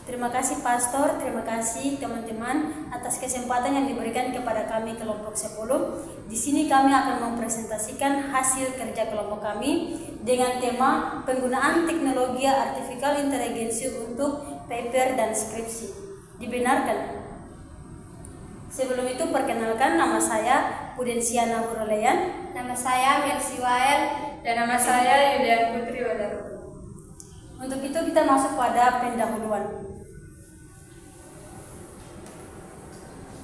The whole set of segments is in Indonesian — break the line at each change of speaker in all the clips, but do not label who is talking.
Terima kasih Pastor, terima kasih teman-teman atas kesempatan yang diberikan kepada kami kelompok 10. Di sini kami akan mempresentasikan hasil kerja kelompok kami dengan tema penggunaan teknologi artificial intelligence untuk paper dan skripsi. Dibenarkan? Sebelum itu perkenalkan, nama saya Pudensiana Huroleyan,
nama saya Mercy Wael,
dan nama saya Yulian Putri Wadaru.
Untuk itu kita masuk pada pendahuluan.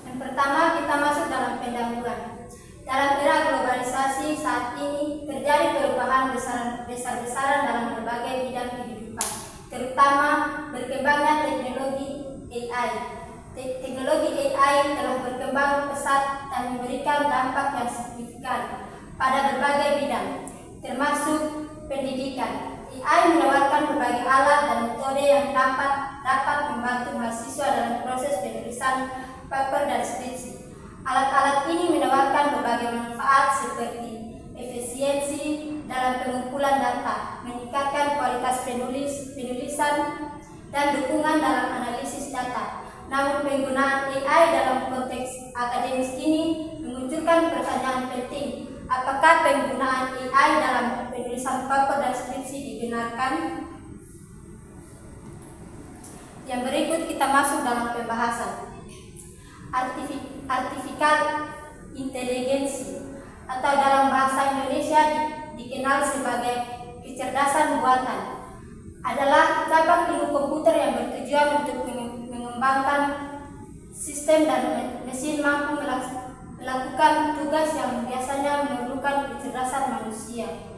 Yang pertama, kita masuk dalam pendahuluan. Dalam era globalisasi saat ini terjadi perubahan besar-besaran dalam berbagai bidang kehidupan, terutama berkembangnya teknologi AI. Teknologi AI telah berkembang pesat dan memberikan dampak yang signifikan pada berbagai bidang, termasuk pendidikan. AI menawarkan berbagai alat dan metode yang dapat membantu mahasiswa dalam proses penulisan paper dan skripsi. Alat-alat ini menawarkan berbagai manfaat seperti efisiensi dalam pengumpulan data, meningkatkan kualitas penulisan, dan dukungan dalam analisis data. Namun penggunaan AI dalam konteks akademis ini memunculkan pertanyaan penting. Apakah penggunaan AI dalam penulisan paper dan skripsi dibenarkan? Yang berikut kita masuk dalam pembahasan. Artificial intelligence atau dalam bahasa Indonesia dikenal sebagai kecerdasan buatan adalah cabang ilmu komputer yang bertujuan untuk mengembangkan sistem dan mesin mampu melakukan tugas yang biasanya memerlukan kecerdasan manusia.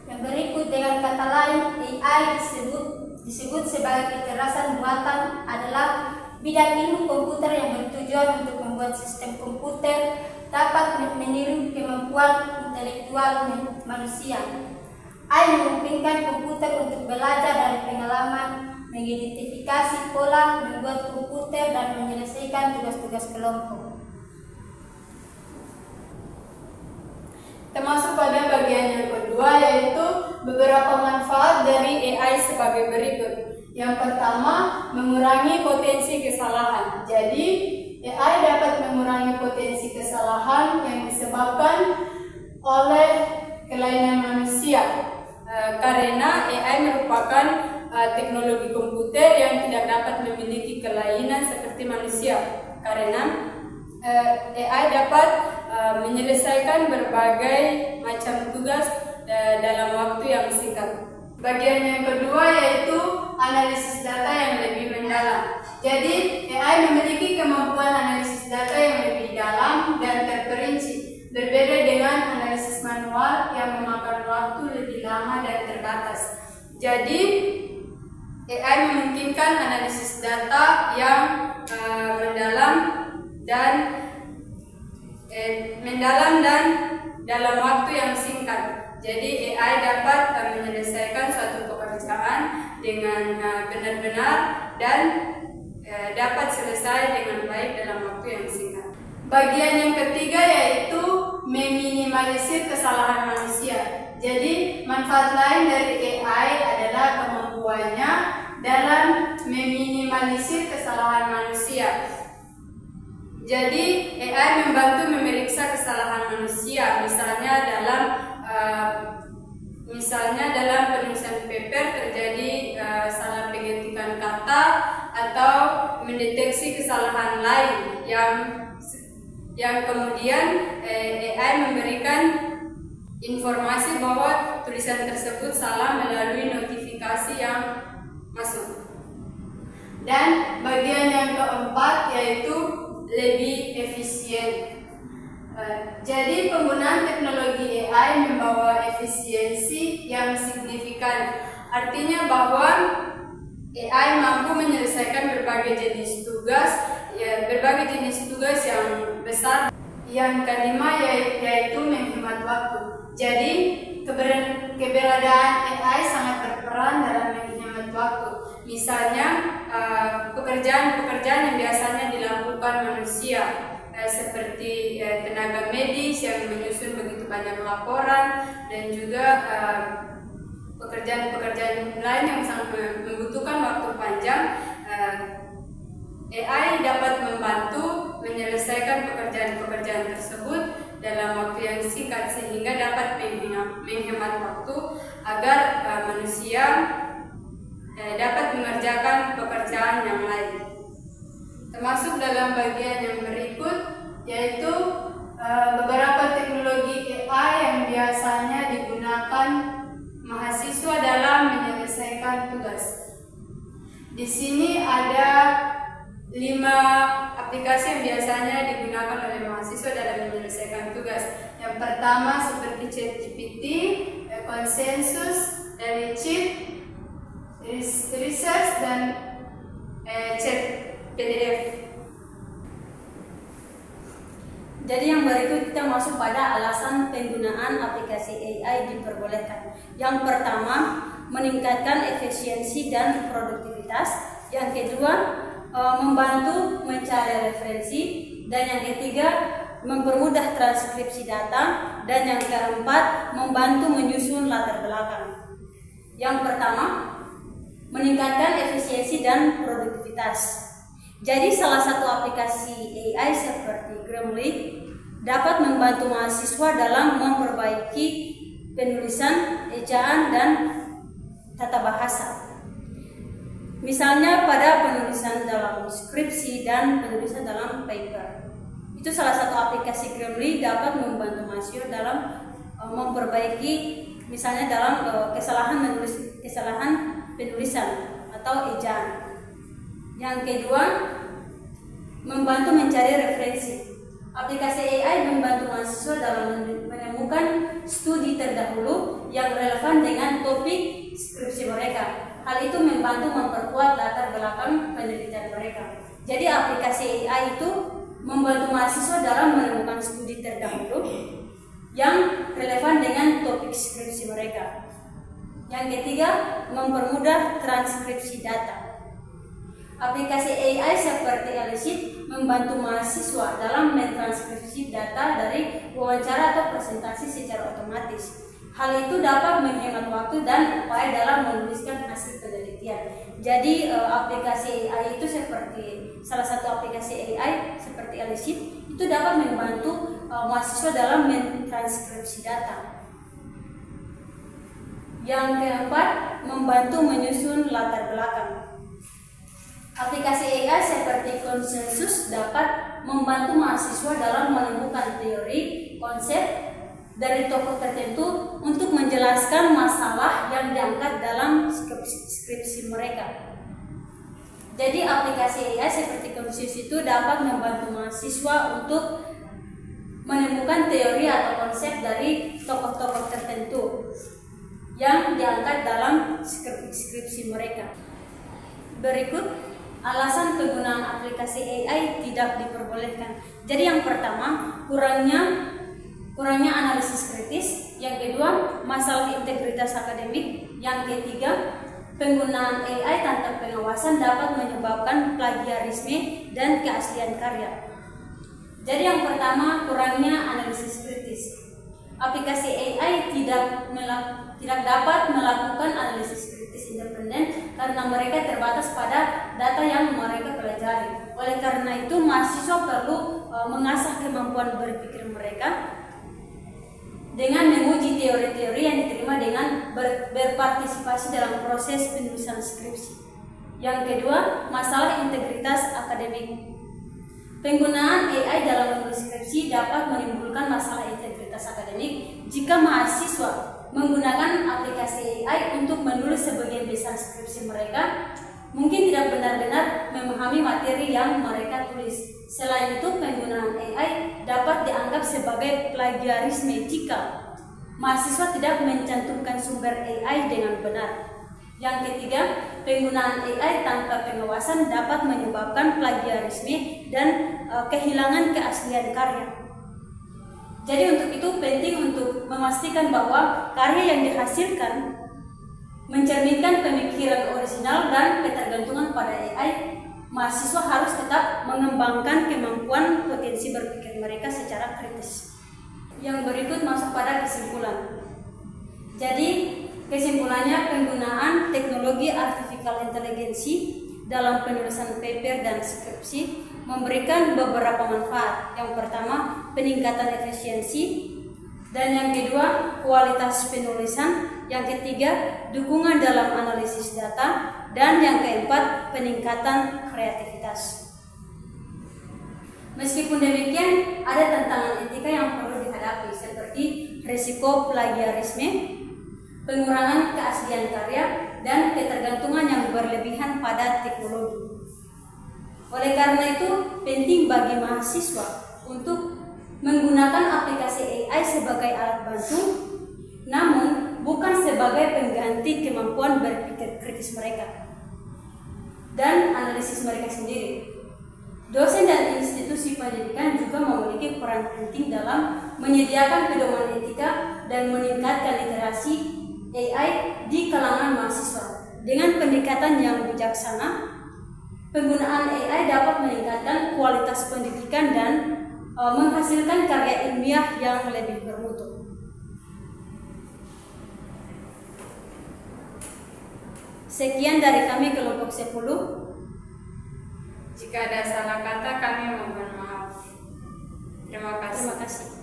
Yang berikut dengan kata lain, AI disebut sebagai kecerdasan buatan adalah bidang ilmu komputer yang bertujuan untuk membuat sistem komputer dapat meniru kemampuan intelektual manusia. AI memungkinkan komputer untuk belajar dari pengalaman, mengidentifikasi pola, membuat komputer, dan menyelesaikan tugas-tugas kelompok.
Termasuk pada bagian yang kedua, yaitu beberapa manfaat dari AI sebagai berikut. Yang pertama, mengurangi potensi kesalahan. Jadi, AI dapat mengurangi potensi kesalahan yang disebabkan oleh kelainan manusia. Karena AI merupakan teknologi komputer yang tidak dapat memiliki kelainan seperti manusia. Karena AI dapat menyelesaikan berbagai macam tugas dalam waktu yang singkat. Bagian yang kedua yaitu analisis data yang lebih mendalam. Jadi AI memiliki kemampuan analisis data yang lebih dalam dan terperinci, berbeda dengan analisis manual yang memakan waktu lebih lama dan terbatas. Jadi AI memungkinkan analisis data yang mendalam dan dalam waktu yang singkat. Jadi AI dapat menyelesaikan suatu pekerjaan dengan benar-benar dan dapat selesai dengan baik dalam waktu yang singkat. Bagian yang ketiga yaitu meminimalisir kesalahan manusia. Jadi manfaat lain dari AI adalah kemampuannya dalam meminimalisir kesalahan manusia. Jadi AI membantu memeriksa kesalahan manusia, misalnya dalam penulisan paper terjadi salah pengetikan kata atau mendeteksi kesalahan lain yang kemudian AI memberikan informasi bahwa tulisan tersebut salah melalui notifikasi yang masuk. Dan bagian yang keempat yaitu lebih efisien. Jadi penggunaan teknologi AI membawa efisiensi yang signifikan. Artinya bahwa AI mampu menyelesaikan berbagai jenis tugas yang besar. Yang kelima yaitu menghemat waktu. Jadi keberadaan AI sangat berperan dalam menghemat waktu. Misalnya pekerjaan-pekerjaan yang biasanya dilakukan manusia, seperti tenaga medis yang menyusun begitu banyak laporan, dan juga pekerjaan-pekerjaan lain yang sangat membutuhkan waktu panjang, menghemat waktu agar manusia dapat mengerjakan pekerjaan yang lain. Termasuk dalam bagian yang berikut, yaitu beberapa teknologi AI yang biasanya digunakan mahasiswa dalam menyelesaikan tugas. Di sini ada 5 aplikasi yang biasanya digunakan oleh mahasiswa dalam menyelesaikan tugas. Yang pertama seperti ChatGPT, Consensus, Cheat, Research, dan Chat PDF.
Jadi yang berikut kita masuk pada alasan penggunaan aplikasi AI diperbolehkan. Yang pertama, meningkatkan efisiensi dan produktivitas. Yang kedua, membantu mencari referensi. Dan yang ketiga, mempermudah transkripsi data. Dan yang keempat, membantu menyusun latar belakang. Yang pertama, meningkatkan efisiensi dan produktivitas. Jadi salah satu aplikasi AI seperti Grammarly dapat membantu mahasiswa dalam memperbaiki penulisan, ejaan, dan tata bahasa. Misalnya pada penulisan dalam skripsi dan penulisan dalam paper. Itu salah satu aplikasi Grammarly dapat membantu mahasiswa dalam memperbaiki, misalnya dalam kesalahan penulisan atau ejaan. Yang kedua, membantu mencari referensi. Aplikasi AI membantu mahasiswa dalam menemukan studi terdahulu yang relevan dengan topik skripsi mereka. Hal itu membantu memperkuat latar belakang penelitian mereka. Jadi aplikasi AI itu membantu mahasiswa dalam menemukan studi terdahulu yang relevan dengan topik skripsi mereka. Yang ketiga, mempermudah transkripsi data. Aplikasi AI seperti Cheat membantu mahasiswa dalam mentranskripsi data dari wawancara atau presentasi secara otomatis. Hal itu dapat menghemat waktu dan upaya dalam menuliskan hasil penelitian. Jadi aplikasi AI itu seperti salah satu aplikasi AI seperti Cheat itu dapat membantu mahasiswa dalam mentranskripsi data. Yang keempat, membantu menyusun latar belakang. Aplikasi AI seperti Consensus dapat membantu mahasiswa dalam menemukan teori, konsep dari tokoh tertentu untuk menjelaskan masalah yang diangkat dalam skripsi mereka. Jadi aplikasi AI seperti Consensus itu dapat membantu mahasiswa untuk menemukan teori atau konsep dari tokoh-tokoh tertentu yang diangkat dalam skripsi mereka. Berikut alasan penggunaan aplikasi AI tidak diperbolehkan. Jadi yang pertama, kurangnya analisis kritis. Yang kedua, masalah integritas akademik. Yang ketiga, penggunaan AI tanpa pengawasan dapat menyebabkan plagiarisme dan keaslian karya. Jadi yang pertama, kurangnya analisis kritis. Aplikasi AI tidak dapat melakukan analisis kritis independen karena mereka terbatas pada data yang mereka pelajari. Oleh karena itu, mahasiswa perlu mengasah kemampuan berpikir mereka dengan menguji teori-teori yang diterima dengan berpartisipasi dalam proses penulisan skripsi. Yang kedua, masalah integritas akademik. Penggunaan AI dalam menulis skripsi dapat menimbulkan masalah integritas akademik jika mahasiswa menggunakan aplikasi AI untuk menulis sebagian besar skripsi mereka, mungkin tidak benar-benar memahami materi yang mereka tulis. Selain itu, penggunaan AI dapat dianggap sebagai plagiarisme jika mahasiswa tidak mencantumkan sumber AI dengan benar. Yang ketiga, penggunaan AI tanpa pengawasan dapat menyebabkan plagiarisme dan kehilangan keaslian karya. Jadi untuk itu penting untuk memastikan bahwa karya yang dihasilkan mencerminkan pemikiran orisinal dan ketergantungan pada AI. Mahasiswa harus tetap mengembangkan kemampuan potensi berpikir mereka secara kritis. Yang berikut masuk pada kesimpulan. Jadi kesimpulannya, penggunaan teknologi artificial intelligence dalam penulisan paper dan skripsi memberikan beberapa manfaat. Yang pertama, peningkatan efisiensi. Dan yang kedua, kualitas penulisan. Yang ketiga, dukungan dalam analisis data. Dan yang keempat, peningkatan kreativitas. Meskipun demikian, ada tantangan etika yang perlu dihadapi seperti risiko plagiarisme, pengurangan keaslian karya, dan ketergantungan yang berlebihan pada teknologi. Oleh karena itu, penting bagi mahasiswa untuk menggunakan aplikasi AI sebagai alat bantu, namun bukan sebagai pengganti kemampuan berpikir kritis mereka dan analisis mereka sendiri. Dosen dan institusi pendidikan juga memiliki peran penting dalam menyediakan pedoman etika dan meningkatkan literasi AI di kalangan mahasiswa. Dengan pendekatan yang bijaksana, penggunaan AI dapat meningkatkan kualitas pendidikan dan menghasilkan karya ilmiah yang lebih bermutu. Sekian dari kami kelompok 10.
Jika ada salah kata, kami mohon maaf. Terima kasih.
Terima kasih.